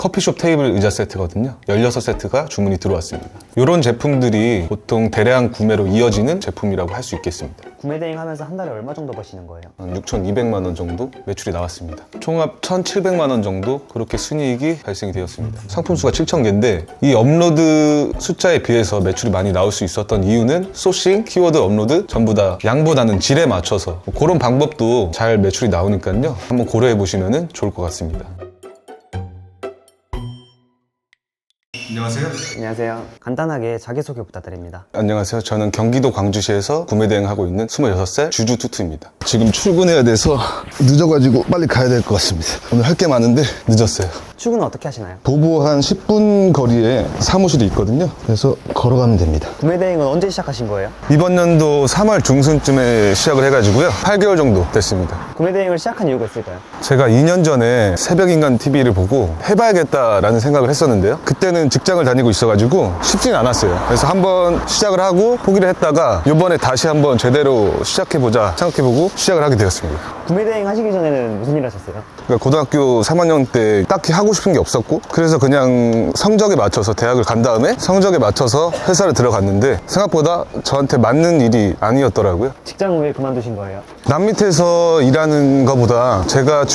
커피숍 테이블 의자 세트거든요. 16세트가 주문이 들어왔습니다. 이런 제품들이 보통 대량 구매로 이어지는 제품이라고 할 수 있겠습니다. 구매 대행 하면서 한 달에 얼마 정도 버시는 거예요? 한 6,200만 원 정도 매출이 나왔습니다. 총합 1,700만 원 정도 그렇게 순이익이 발생이 되었습니다. 상품 수가 7,000개인데 이 업로드 숫자에 비해서 매출이 많이 나올 수 있었던 이유는 소싱, 키워드 업로드 전부 다 양보다는 질에 맞춰서 그런 방법도 잘 매출이 나오니까요. 한번 고려해 보시면 좋을 것 같습니다. 안녕하세요. 안녕하세요. 간단하게 자기소개 부탁드립니다. 안녕하세요. 저는 경기도 광주시에서 구매 대행하고 있는 26살 주주투투입니다. 지금 출근해야 돼서 늦어가지고 빨리 가야 될 것 같습니다. 오늘 할 게 많은데 늦었어요. 출근은 어떻게 하시나요? 도보 한 10분 거리에 사무실이 있거든요. 그래서 걸어가면 됩니다. 구매 대행은 언제 시작하신 거예요? 이번 연도 3월 중순쯤에 시작을 해가지고요. 8개월 정도 됐습니다. 구매 대행을 시작한 이유가 있을까요? 제가 2년 전에 새벽인간 TV를 보고 해봐야겠다라는 생각을 했었는데요. 그때는 직장을 다니고 있어가지고 쉽진 않았어요. 그래서 한번 시작을 하고 포기를 했다가 이번에 다시 한번 제대로 시작해보자 생각해보고 시작을 하게 되었습니다. 구매 대행 하시기 전에는 무슨 일 하셨어요? 그러니까 고등학교 3학년 때 딱히 하고 싶은 게 없었고 그래서 그냥 성적에 맞춰서 대학을 간 다음에 성적에 맞춰서 회사를 들어갔는데 생각보다 저한테 맞는 일이 아니었더라고요. 직장은 왜 그만두신 거예요? 남 밑에서 일하는 것보다 제가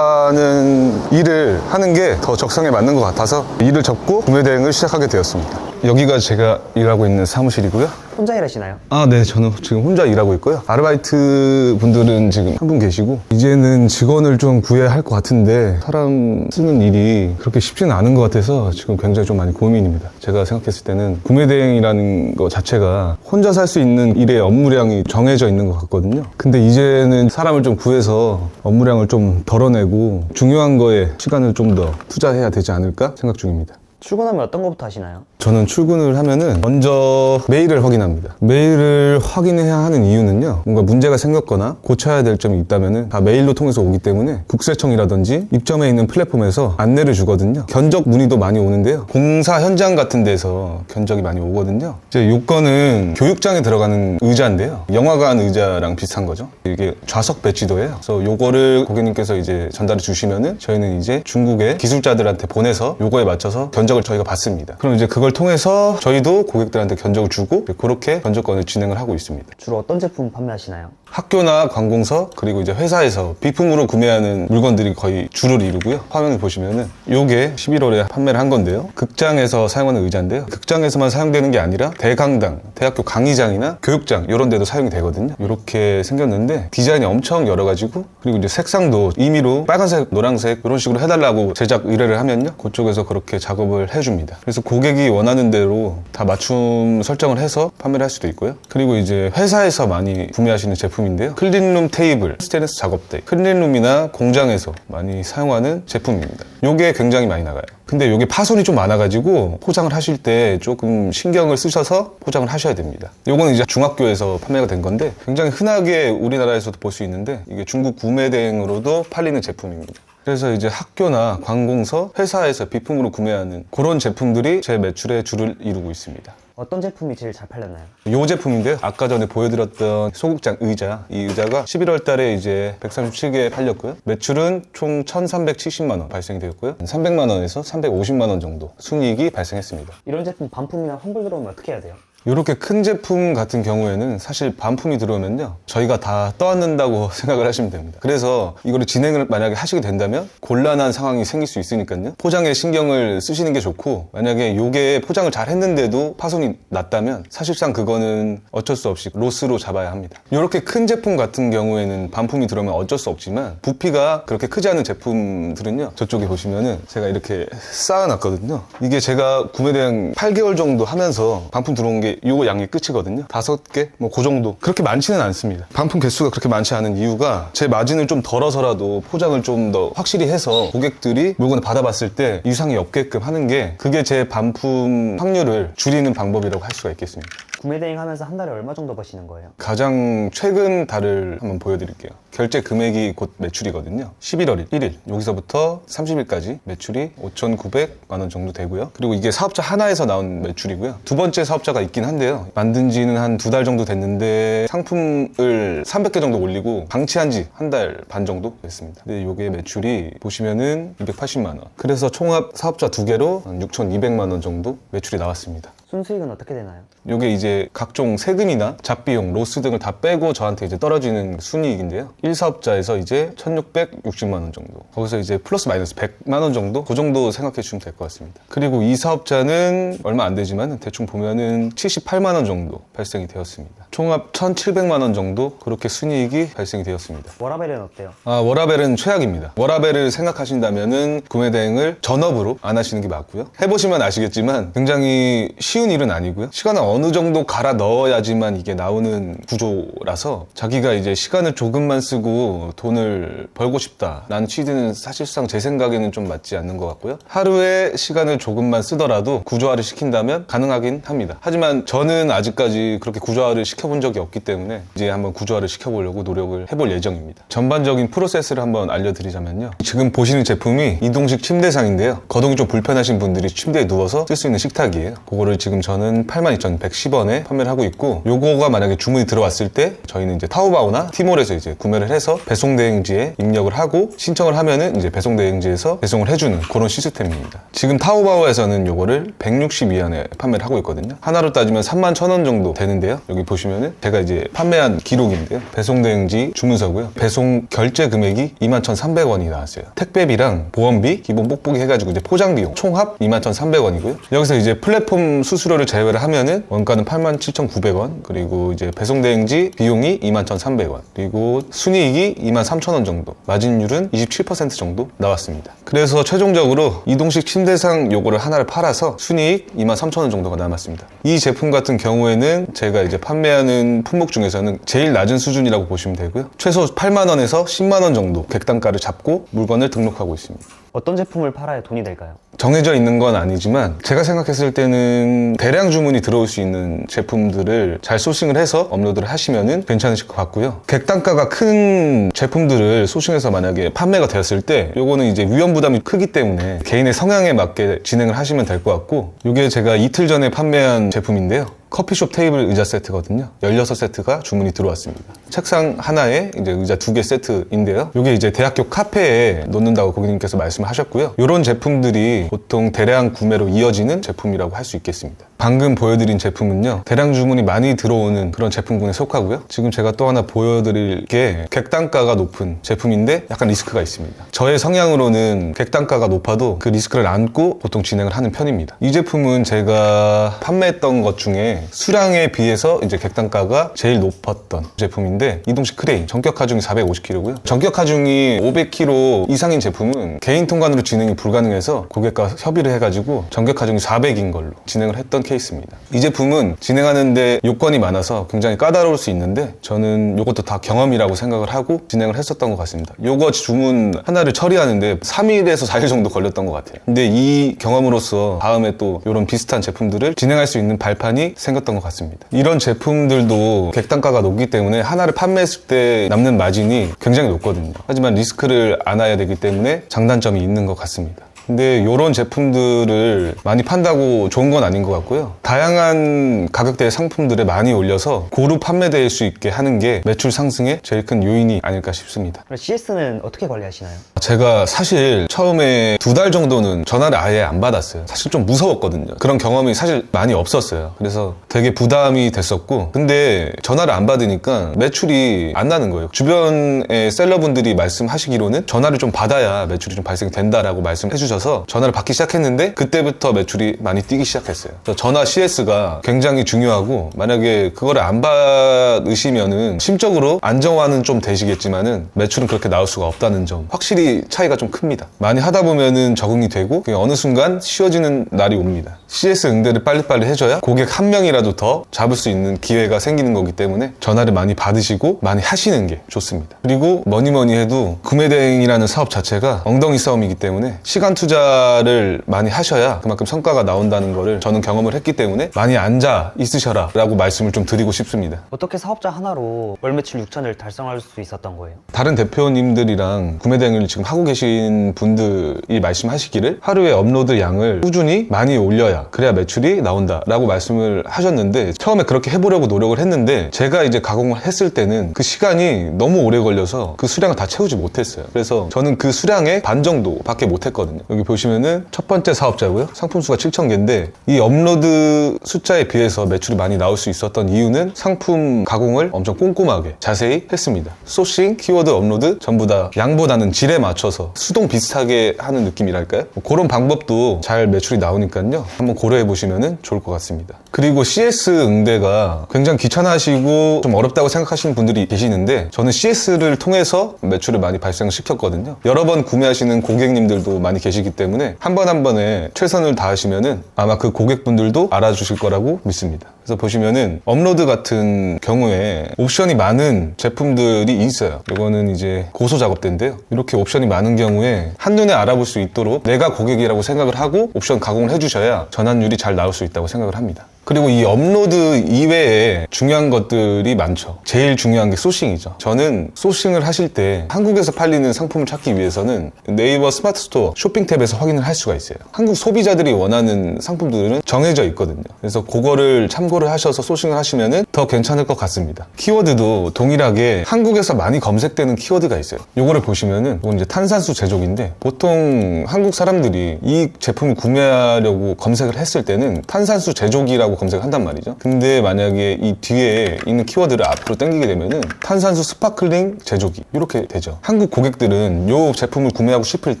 주도하는 일을 하는 게 더 적성에 맞는 것 같아서 일을 접고 구매 대행을 시작하게 되었습니다. 여기가 제가 일하고 있는 사무실이고요. 혼자 일하시나요? 네. 저는 지금 혼자 일하고 있고요. 아르바이트 분들은 지금 한 분 계시고 이제는 직원을 좀 구해야 할 것 같은데 사람 쓰는 일이 그렇게 쉽지는 않은 것 같아서 지금 굉장히 좀 많이 고민입니다. 제가 생각했을 때는 구매 대행이라는 것 자체가 혼자 살 수 있는 일의 업무량이 정해져 있는 것 같거든요. 근데 이제는 사람을 좀 구해서 업무량을 좀 덜어내고 중요한 거에 시간을 좀 더 투자해야 되지 않을까 생각 중입니다. 출근하면 어떤 것부터 하시나요? 저는 출근을 하면은 먼저 메일을 확인합니다. 메일을 확인해야 하는 이유는요. 뭔가 문제가 생겼거나 고쳐야 될 점이 있다면은 다 메일로 통해서 오기 때문에 국세청이라든지 입점해 있는 플랫폼에서 안내를 주거든요. 견적 문의도 많이 오는데요. 공사 현장 같은 데서 견적이 많이 오거든요. 이제 요건은 교육장에 들어가는 의자인데요. 영화관 의자랑 비슷한 거죠. 이게 좌석 배치도예요. 그래서 요거를 고객님께서 이제 전달해 주시면은 저희는 이제 중국의 기술자들한테 보내서 요거에 맞춰서 견적을 저희가 받습니다. 그럼 이제 그걸 통해서 저희도 고객들한테 견적을 주고 그렇게 견적권을 진행을 하고 있습니다. 주로 어떤 제품 판매하시나요? 학교나 관공서 그리고 이제 회사에서 비품으로 구매하는 물건들이 거의 주를 이루고요. 화면을 보시면은 요게 11월에 판매를 한 건데요. 극장에서 사용하는 의자인데요. 극장에서만 사용되는 게 아니라 대강당, 대학교 강의장이나 교육장 이런 데도 사용이 되거든요. 이렇게 생겼는데 디자인이 엄청 여러 가지고 그리고 이제 색상도 임의로 빨간색, 노란색 이런 식으로 해달라고 제작 의뢰를 하면요. 그쪽에서 그렇게 작업을 해줍니다. 그래서 고객이 원하는 대로 다 맞춤 설정을 해서 판매를 할 수도 있고요. 그리고 이제 회사에서 많이 구매하시는 제품인데요. 클린룸 테이블, 스테인리스 작업대, 클린룸이나 공장에서 많이 사용하는 제품입니다. 요게 굉장히 많이 나가요. 근데 요게 파손이 좀 많아가지고 포장을 하실 때 조금 신경을 쓰셔서 포장을 하셔야 됩니다. 요거는 이제 중학교에서 판매가 된 건데 굉장히 흔하게 우리나라에서도 볼 수 있는데 이게 중국 구매 대행으로도 팔리는 제품입니다. 그래서 이제 학교나 관공서, 회사에서 비품으로 구매하는 그런 제품들이 제 매출의 주를 이루고 있습니다. 어떤 제품이 제일 잘 팔렸나요? 이 제품인데요. 아까 전에 보여드렸던 소극장 의자, 이 의자가 11월 달에 이제 137개 팔렸고요. 매출은 총 1,370만 원 발생이 되었고요. 300만 원에서 350만 원 정도 순이익이 발생했습니다. 이런 제품 반품이나 환불 들어오면 어떻게 해야 돼요? 이렇게 큰 제품 같은 경우에는 사실 반품이 들어오면요 저희가 다 떠안는다고 생각을 하시면 됩니다. 그래서 이거를 진행을 만약에 하시게 된다면 곤란한 상황이 생길 수 있으니까요 포장에 신경을 쓰시는 게 좋고 만약에 요게 포장을 잘 했는데도 파손이 났다면 사실상 그거는 어쩔 수 없이 로스로 잡아야 합니다. 이렇게 큰 제품 같은 경우에는 반품이 들어오면 어쩔 수 없지만 부피가 그렇게 크지 않은 제품들은요 저쪽에 보시면은 제가 이렇게 쌓아놨거든요. 이게 제가 구매 대행 8개월 정도 하면서 반품 들어온 게 요거 양이 끝이거든요. 5개? 뭐 그 정도. 그렇게 많지는 않습니다. 반품 개수가 그렇게 많지 않은 이유가 제 마진을 좀 덜어서라도 포장을 좀 더 확실히 해서 고객들이 물건을 받아봤을 때 이상이 없게끔 하는 게 그게 제 반품 확률을 줄이는 방법이라고 할 수가 있겠습니다. 구매 대행 하면서 한 달에 얼마 정도 버시는 거예요? 가장 최근 달을 한번 보여드릴게요. 결제 금액이 곧 매출이거든요. 11월 1일 여기서부터 30일까지 매출이 5,900만 원 정도 되고요. 그리고 이게 사업자 하나에서 나온 매출이고요. 두 번째 사업자가 있긴 한데요. 만든 지는 한 2달 정도 됐는데 상품을 300개 정도 올리고 방치한 지 한 달 반 정도 됐습니다. 근데 이게 매출이 보시면은 280만 원. 그래서 총합 사업자 2개로 6,200만 원 정도 매출이 나왔습니다. 순수익은 어떻게 되나요? 이게 이제 각종 세금이나 잡비용, 로스 등을 다 빼고 저한테 이제 떨어지는 순이익인데요. 1사업자에서 이제 1,660만 원 정도. 거기서 이제 플러스 마이너스 100만 원 정도? 그 정도 생각해 주시면 될 것 같습니다. 그리고 2사업자는 얼마 안 되지만 대충 보면은 78만 원 정도 발생이 되었습니다. 총합 1,700만 원 정도 그렇게 순이익이 발생이 되었습니다. 워라벨은 어때요? 워라벨은 최악입니다. 워라벨을 생각하신다면은 구매 대행을 전업으로 안 하시는 게 맞고요. 해보시면 아시겠지만 굉장히 쉬운 일은 아니고요. 시간을 어느 정도 갈아 넣어야지만 이게 나오는 구조라서 자기가 이제 시간을 조금만 쓰고 돈을 벌고 싶다라는 취지는 사실상 제 생각에는 좀 맞지 않는 것 같고요. 하루에 시간을 조금만 쓰더라도 구조화를 시킨다면 가능하긴 합니다. 하지만 저는 아직까지 그렇게 구조화를 시켜본 적이 없기 때문에 이제 한번 구조화를 시켜보려고 노력을 해볼 예정입니다. 전반적인 프로세스를 한번 알려드리자면요. 지금 보시는 제품이 이동식 침대상인데요. 거동이 좀 불편하신 분들이 침대에 누워서 쓸 수 있는 식탁이에요. 그거를 지금 저는 82,110원에 판매를 하고 있고, 요거가 만약에 주문이 들어왔을 때 저희는 이제 타오바오나 티몰에서 이제 구매를 해서 배송 대행지에 입력을 하고 신청을 하면은 이제 배송 대행지에서 배송을 해주는 그런 시스템입니다. 지금 타오바오에서는 요거를 162원에 판매를 하고 있거든요. 하나로 따지면 31,000원 정도 되는데요. 여기 보시면은 제가 이제 판매한 기록인데요. 배송 대행지 주문서고요. 배송 결제 금액이 21,300원이 나왔어요. 택배비랑 보험비, 기본 뽁뽁이 해가지고 이제 포장 비용 총합 21,300원이고요. 여기서 이제 플랫폼 수수료를 제외를 하면은 원가는 87,900원, 그리고 이제 배송 대행지 비용이 21,300원, 그리고 순이익이 23,000원 정도, 마진율은 27% 정도 나왔습니다. 그래서 최종적으로 이동식 침대상 요거를 하나를 팔아서 순이익 23,000원 정도가 남았습니다. 이 제품 같은 경우에는 제가 이제 판매하는 품목 중에서는 제일 낮은 수준이라고 보시면 되고요. 최소 8만 원에서 10만 원 정도 객단가를 잡고 물건을 등록하고 있습니다. 어떤 제품을 팔아야 돈이 될까요? 정해져 있는 건 아니지만 제가 생각했을 때는 대량 주문이 들어올 수 있는 제품들을 잘 소싱을 해서 업로드를 하시면은 괜찮으실 것 같고요. 객단가가 큰 제품들을 소싱해서 만약에 판매가 되었을 때 요거는 이제 위험 부담이 크기 때문에 개인의 성향에 맞게 진행을 하시면 될 것 같고, 요게 제가 이틀 전에 판매한 제품인데요. 커피숍 테이블 의자 세트거든요. 16세트가 주문이 들어왔습니다. 책상 하나에 이제 의자 2개 세트인데요. 이게 이제 대학교 카페에 놓는다고 고객님께서 말씀을 하셨고요. 이런 제품들이 보통 대량 구매로 이어지는 제품이라고 할 수 있겠습니다. 방금 보여드린 제품은요, 대량 주문이 많이 들어오는 그런 제품군에 속하고요. 지금 제가 또 하나 보여드릴 게 객단가가 높은 제품인데 약간 리스크가 있습니다. 저의 성향으로는 객단가가 높아도 그 리스크를 안고 보통 진행을 하는 편입니다. 이 제품은 제가 판매했던 것 중에 수량에 비해서 이제 객단가가 제일 높았던 제품인데, 이동식 크레인 전격 하중이 450kg고요. 전격 하중이 500kg 이상인 제품은 개인 통관으로 진행이 불가능해서 고객과 협의를 해가지고 전격 하중이 400인 걸로 진행을 했던 케이스입니다. 이 제품은 진행하는데 요건이 많아서 굉장히 까다로울 수 있는데 저는 요것도 다 경험이라고 생각을 하고 진행을 했었던 것 같습니다. 요거 주문 하나를 처리하는데 3일에서 4일 정도 걸렸던 것 같아요. 근데 이 경험으로서 다음에 또 이런 비슷한 제품들을 진행할 수 있는 발판이 생겼던 것 같습니다. 이런 제품들도 객단가가 높기 때문에 하나를 판매했을 때 남는 마진이 굉장히 높거든요. 하지만 리스크를 안아야 되기 때문에 장단점이 있는 것 같습니다. 근데 이런 제품들을 많이 판다고 좋은 건 아닌 것 같고요. 다양한 가격대의 상품들을 많이 올려서 고루 판매될 수 있게 하는 게 매출 상승의 제일 큰 요인이 아닐까 싶습니다. 그럼 CS는 어떻게 관리하시나요? 제가 사실 처음에 2달 정도는 전화를 아예 안 받았어요. 사실 좀 무서웠거든요. 그런 경험이 사실 많이 없었어요. 그래서 되게 부담이 됐었고, 근데 전화를 안 받으니까 매출이 안 나는 거예요. 주변의 셀러분들이 말씀하시기로는 전화를 좀 받아야 매출이 좀 발생된다라고 말씀해 주셔서 전화를 받기 시작했는데 그때부터 매출이 많이 뛰기 시작했어요. 그래서 전화 CS가 굉장히 중요하고, 만약에 그거를 안 받으시면은 심적으로 안정화는 좀 되시겠지만은 매출은 그렇게 나올 수가 없다는 점, 확실히 차이가 좀 큽니다. 많이 하다 보면은 적응이 되고 어느 순간 쉬워지는 날이 옵니다. CS 응대를 빨리빨리 해줘야 고객 한 명이라도 더 잡을 수 있는 기회가 생기는 거기 때문에 전화를 많이 받으시고 많이 하시는 게 좋습니다. 그리고 뭐니 해도 구매 대행이라는 사업 자체가 엉덩이 싸움이기 때문에 시간 투자 투자를 많이 하셔야 그만큼 성과가 나온다는 거를 저는 경험을 했기 때문에 많이 앉아 있으셔라 라고 말씀을 좀 드리고 싶습니다. 어떻게 사업자 하나로 월 매출 6천을 달성할 수 있었던 거예요? 다른 대표님들이랑 구매 대행을 지금 하고 계신 분들이 말씀하시기를 하루에 업로드 양을 꾸준히 많이 올려야 그래야 매출이 나온다 라고 말씀을 하셨는데, 처음에 그렇게 해보려고 노력을 했는데 제가 이제 가공을 했을 때는 그 시간이 너무 오래 걸려서 그 수량을 다 채우지 못했어요. 그래서 저는 그 수량의 반 정도 밖에 못했거든요. 여기 보시면은 첫 번째 사업자고요, 상품 수가 7,000개인데 이 업로드 숫자에 비해서 매출이 많이 나올 수 있었던 이유는 상품 가공을 엄청 꼼꼼하게 자세히 했습니다. 소싱, 키워드 업로드 전부 다 양보다는 질에 맞춰서 수동 비슷하게 하는 느낌이랄까요? 그런 방법도 잘 매출이 나오니까요, 한번 고려해 보시면 좋을 것 같습니다. 그리고 CS 응대가 굉장히 귀찮아하시고 좀 어렵다고 생각하시는 분들이 계시는데, 저는 CS를 통해서 매출을 많이 발생시켰거든요. 여러 번 구매하시는 고객님들도 많이 계시기 때문에 한 번 한 번에 최선을 다하시면은 아마 그 고객분들도 알아주실 거라고 믿습니다. 그래서 보시면은 업로드 같은 경우에 옵션이 많은 제품들이 있어요. 이거는 이제 고소 작업대인데요. 이렇게 옵션이 많은 경우에 한눈에 알아볼 수 있도록 내가 고객이라고 생각을 하고 옵션 가공을 해주셔야 전환율이 잘 나올 수 있다고 생각을 합니다. 그리고 이 업로드 이외에 중요한 것들이 많죠. 제일 중요한 게 소싱이죠. 저는 소싱을 하실 때 한국에서 팔리는 상품을 찾기 위해서는 네이버 스마트 스토어 쇼핑 탭에서 확인을 할 수가 있어요. 한국 소비자들이 원하는 상품들은 정해져 있거든요. 그래서 그거를 참고를 하셔서 소싱을 하시면 더 괜찮을 것 같습니다. 키워드도 동일하게 한국에서 많이 검색되는 키워드가 있어요. 요거를 보시면은 이건 이제 탄산수 제조기인데, 보통 한국 사람들이 이 제품을 구매하려고 검색을 했을 때는 탄산수 제조기라고 검색을 한단 말이죠. 근데 만약에 이 뒤에 있는 키워드를 앞으로 당기게 되면은 탄산수 스파클링 제조기 이렇게 되죠. 한국 고객들은 이 제품을 구매하고 싶을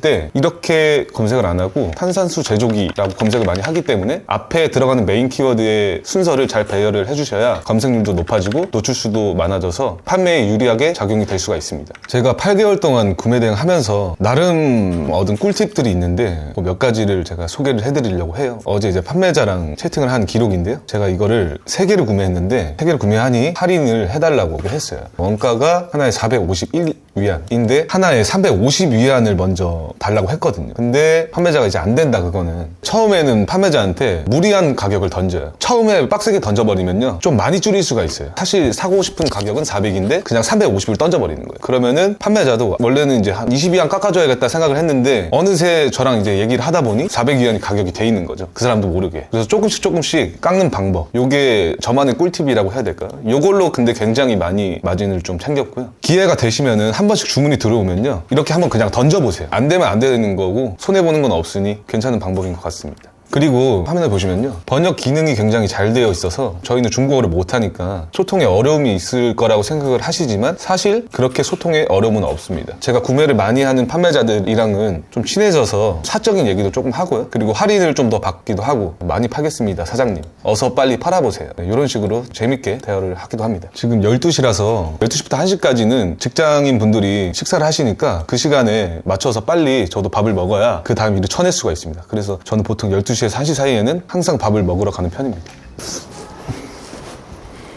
때 이렇게 검색을 안 하고 탄산수 제조기라고 검색을 많이 하기 때문에 앞에 들어가는 메인 키워드의 순서를 잘 배열을 해주셔야 검색률도 높아지고 노출수도 많아져서 판매에 유리하게 작용이 될 수가 있습니다. 제가 8개월 동안 구매 대행 하면서 나름 얻은 꿀팁들이 있는데 몇 가지를 제가 소개를 해드리려고 해요. 어제 이제 판매자랑 채팅을 한 기록인데요, 제가 이거를 3개를 구매했는데 3개를 구매하니 할인을 해달라고 했어요. 원가가 하나에 451위안인데 하나에 350위안을 먼저 달라고 했거든요. 근데 판매자가 이제 안 된다, 그거는. 처음에는 판매자한테 무리한 가격을 던져요. 처음에 빡세게 던져버리면요, 좀 많이 줄일 수가 있어요. 사실 사고 싶은 가격은 400인데 그냥 350을 던져버리는 거예요. 그러면은 판매자도 원래는 이제 한 20위안 깎아줘야겠다 생각을 했는데 어느새 저랑 이제 얘기를 하다 보니 400위안이 가격이 돼 있는 거죠. 그 사람도 모르게. 그래서 조금씩 깎는 방법, 요게 저만의 꿀팁이라고 해야 될까요? 요걸로 근데 굉장히 많이 마진을 좀 챙겼고요. 기회가 되시면은 한 번씩 주문이 들어오면요, 이렇게 한번 그냥 던져보세요. 안 되면 안 되는 거고 손해보는 건 없으니 괜찮은 방법인 것 같습니다. 그리고 화면을 보시면요, 번역 기능이 굉장히 잘 되어 있어서 저희는 중국어를 못하니까 소통에 어려움이 있을 거라고 생각을 하시지만 사실 그렇게 소통에 어려움은 없습니다. 제가 구매를 많이 하는 판매자들이랑은 좀 친해져서 사적인 얘기도 조금 하고요, 그리고 할인을 좀 더 받기도 하고, 많이 팔겠습니다 사장님, 어서 빨리 팔아보세요, 이런 식으로 재밌게 대화를 하기도 합니다. 지금 12시라서 12시부터 1시까지는 직장인 분들이 식사를 하시니까 그 시간에 맞춰서 빨리 저도 밥을 먹어야 그 다음 일을 쳐낼 수가 있습니다. 그래서 저는 보통 12시에서 1시 사이에는 항상 밥을 먹으러 가는 편입니다.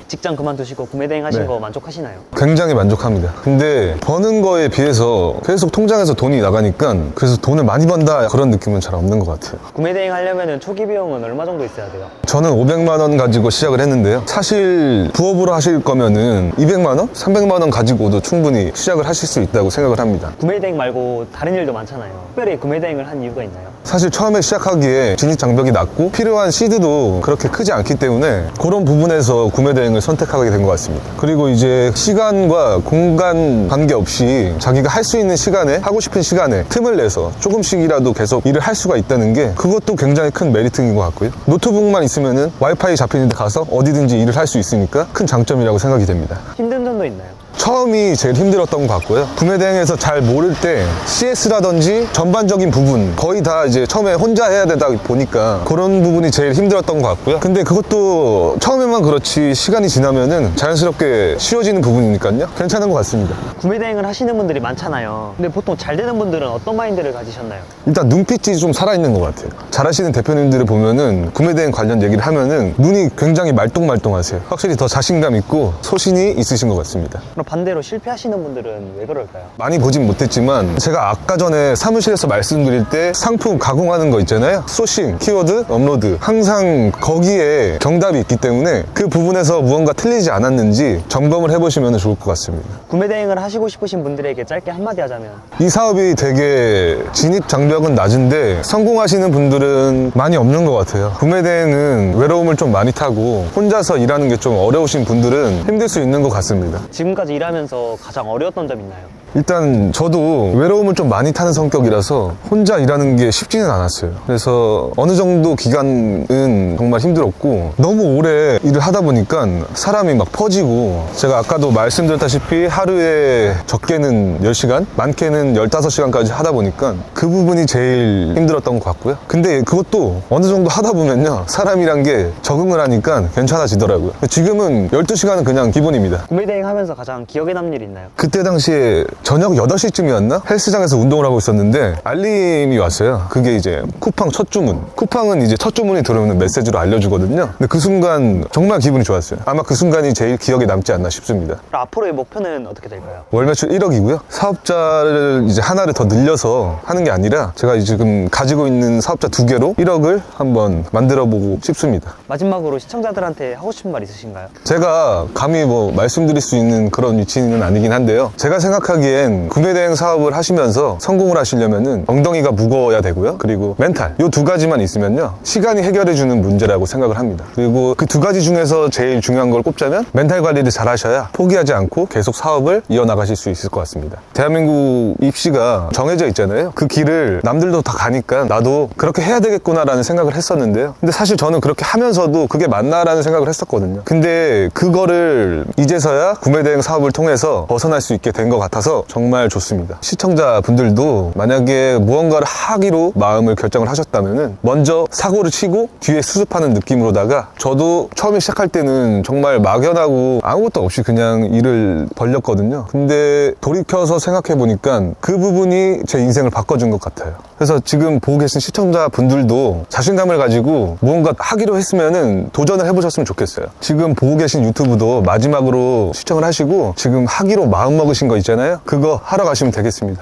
직장 그만두시고 구매 대행 하신 네. 거 만족하시나요? 굉장히 만족합니다. 근데 버는 거에 비해서 계속 통장에서 돈이 나가니까 그래서 돈을 많원 번다 그런 느낌은 잘 없는 것 같아요. 구매 대행 하려면 초기 비용은 얼마 정도 있어야 돼요? 저는 500만 원 가지고 시작을 했는데요, 사실 부업으로 하실 거면은 200만 원? 300만 원 가지고도 충분히 시작을 하실 수 있다고 생각을 합니다. 구매 대행 말고 다른 일도 많잖아요. 특별히 구매 대행을 한 이유가 있나요? 사실 처음에 시작하기에 진입 장벽이 낮고 필요한 시드도 그렇게 크지 않기 때문에 그런 부분에서 구매 대행을 선택하게 된 것 같습니다. 그리고 이제 시간과 공간 관계없이 자기가 할 수 있는 시간에, 하고 싶은 시간에 틈을 내서 조금씩이라도 계속 일을 할 수가 있다는 게, 그것도 굉장히 큰 메리트인 것 같고요. 노트북만 있으면은 와이파이 잡히는 데 가서 어디든지 일을 할 수 있으니까 큰 장점이라고 생각이 됩니다. 힘든 점도 있나요? 처음이 제일 힘들었던 것 같고요. 구매 대행에서 잘 모를 때 CS라든지 전반적인 부분 거의 다 이제 처음에 혼자 해야 되다 보니까 그런 부분이 제일 힘들었던 것 같고요. 근데 그것도 처음에만 그렇지 시간이 지나면은 자연스럽게 쉬워지는 부분이니까요, 괜찮은 것 같습니다. 구매 대행을 하시는 분들이 많잖아요. 근데 보통 잘 되는 분들은 어떤 마인드를 가지셨나요? 일단 눈빛이 좀 살아있는 것 같아요. 잘하시는 대표님들을 보면은 구매 대행 관련 얘기를 하면은 눈이 굉장히 말똥말똥하세요. 확실히 더 자신감 있고 소신이 있으신 것 같습니다. 그럼 그럼 반대로 실패하시는 분들은 왜 그럴까요? 많이 보진 못했지만 제가 아까 전에 사무실에서 말씀드릴 때 상품 가공하는 거 있잖아요. 소싱, 키워드, 업로드 항상 거기에 정답이 있기 때문에 그 부분에서 무언가 틀리지 않았는지 점검을 해보시면 좋을 것 같습니다. 구매 대행을 하시고 싶으신 분들에게 짧게 한마디 하자면 이 사업이 되게 진입 장벽은 낮은데 성공하시는 분들은 많이 없는 것 같아요. 구매 대행은 외로움을 좀 많이 타고 혼자서 일하는 게 좀 어려우신 분들은 힘들 수 있는 것 같습니다. 지금까지 일하면서 가장 어려웠던 점 있나요? 일단 저도 외로움을 좀 많이 타는 성격이라서 혼자 일하는 게 쉽지는 않았어요. 그래서 어느 정도 기간은 정말 힘들었고 너무 오래 일을 하다 보니까 사람이 막 퍼지고 제가 아까도 말씀드렸다시피 하루에 적게는 10시간, 많게는 15시간까지 하다 보니까 그 부분이 제일 힘들었던 것 같고요. 근데 그것도 어느 정도 하다 보면요. 사람이란 게 적응을 하니까 괜찮아지더라고요. 지금은 12시간은 그냥 기본입니다. 구매 대행 하면서 가장 기억에 남는 일 있나요? 그때 당시에 저녁 8시쯤이었나? 헬스장에서 운동을 하고 있었는데 알림이 왔어요. 그게 이제 쿠팡 첫 주문. 쿠팡은 이제 첫 주문이 들어오는 메시지로 알려주거든요. 근데 그 순간 정말 기분이 좋았어요. 아마 그 순간이 제일 기억에 남지 않나 싶습니다. 그럼 앞으로의 목표는 어떻게 될까요? 월 매출 1억이고요. 사업자를 이제 하나를 더 늘려서 하는 게 아니라 제가 지금 가지고 있는 사업자 2개로 1억을 한번 만들어 보고 싶습니다. 마지막으로 시청자들한테 하고 싶은 말 있으신가요? 제가 감히 뭐 말씀드릴 수 있는 그런 위치는 아니긴 한데요. 제가 생각하기엔 구매 대행 사업을 하시면서 성공을 하시려면은 엉덩이가 무거워야 되고요. 그리고 멘탈. 요 두 가지만 있으면요. 시간이 해결해주는 문제라고 생각을 합니다. 그리고 그 두 가지 중에서 제일 중요한 걸 꼽자면 멘탈 관리를 잘 하셔야 포기하지 않고 계속 사업을 이어나가실 수 있을 것 같습니다. 대한민국 입시가 정해져 있잖아요. 그 길을 남들도 다 가니까 나도 그렇게 해야 되겠구나라는 생각을 했었는데요. 근데 사실 저는 그렇게 하면서도 그게 맞나라는 생각을 했었거든요. 근데 그거를 이제서야 구매 대행 사업을 통해서 벗어날 수 있게 된 것 같아서 정말 좋습니다. 시청자분들도 만약에 무언가를 하기로 마음을 결정을 하셨다면은 먼저 사고를 치고 뒤에 수습하는 느낌으로다가 저도 처음에 시작할 때는 정말 막연하고 아무것도 없이 그냥 일을 벌렸거든요. 근데 돌이켜서 생각해 보니까 그 부분이 제 인생을 바꿔준 것 같아요. 그래서 지금 보고 계신 시청자분들도 자신감을 가지고 무언가 하기로 했으면은 도전을 해보셨으면 좋겠어요. 지금 보고 계신 유튜브도 마지막으로 시청을 하시고 지금 하기로 마음먹으신 거 있잖아요. 그거 하러 가시면 되겠습니다.